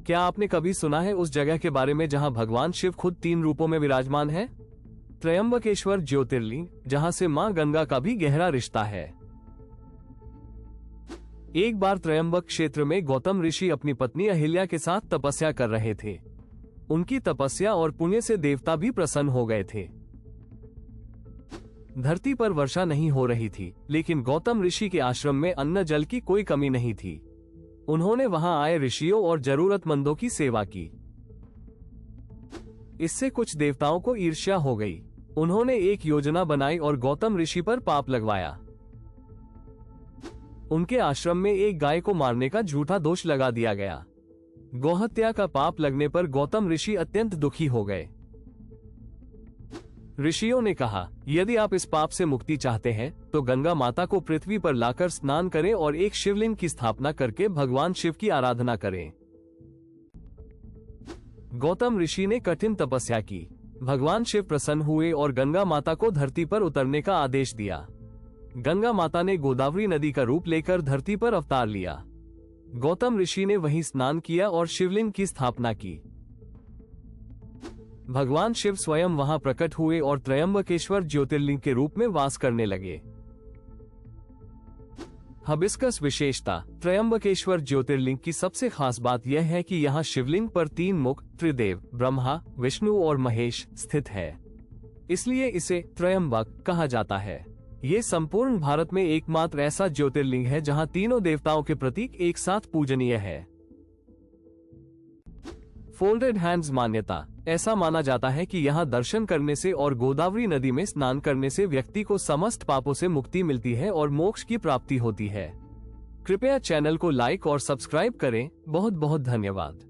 क्या आपने कभी सुना है उस जगह के बारे में जहां भगवान शिव खुद 3 रूपों में विराजमान है? त्रयंबकेश्वर ज्योतिर्लिंग, जहां से मां गंगा का भी गहरा रिश्ता है। एक बार त्रयंबक क्षेत्र में गौतम ऋषि अपनी पत्नी अहिल्या के साथ तपस्या कर रहे थे। उनकी तपस्या और पुण्य से देवता भी प्रसन्न हो गए थे। धरती पर वर्षा नहीं हो रही थी, लेकिन गौतम ऋषि के आश्रम में अन्न जल की कोई कमी नहीं थी। उन्होंने वहां आए ऋषियों और जरूरतमंदों की सेवा की। इससे कुछ देवताओं को ईर्ष्या हो गई। उन्होंने एक योजना बनाई और गौतम ऋषि पर पाप लगवाया। उनके आश्रम में एक गाय को मारने का झूठा दोष लगा दिया गया। गौहत्या का पाप लगने पर गौतम ऋषि अत्यंत दुखी हो गए। ऋषियों ने कहा, यदि आप इस पाप से मुक्ति चाहते हैं तो गंगा माता को पृथ्वी पर लाकर स्नान करें और एक शिवलिंग की स्थापना करके भगवान शिव की आराधना करें। गौतम ऋषि ने कठिन तपस्या की। भगवान शिव प्रसन्न हुए और गंगा माता को धरती पर उतरने का आदेश दिया। गंगा माता ने गोदावरी नदी का रूप लेकर धरती पर अवतार लिया। गौतम ऋषि ने वहीं स्नान किया और शिवलिंग की स्थापना की। भगवान शिव स्वयं वहां प्रकट हुए और त्रयंबकेश्वर ज्योतिर्लिंग के रूप में वास करने लगे। हिबिस्कस विशेषता। त्रयंबकेश्वर ज्योतिर्लिंग की सबसे खास बात यह है कि यहाँ शिवलिंग पर 3 मुख त्रिदेव ब्रह्मा, विष्णु और महेश स्थित है। इसलिए इसे त्रयंबक कहा जाता है। ये संपूर्ण भारत में एकमात्र ऐसा ज्योतिर्लिंग है जहाँ तीनों देवताओं के प्रतीक एक साथ पूजनीय है। फोल्डेड हैंड्स मान्यता। ऐसा माना जाता है कि यहाँ दर्शन करने से और गोदावरी नदी में स्नान करने से व्यक्ति को समस्त पापों से मुक्ति मिलती है और मोक्ष की प्राप्ति होती है। कृपया चैनल को लाइक और सब्सक्राइब करें। बहुत बहुत धन्यवाद।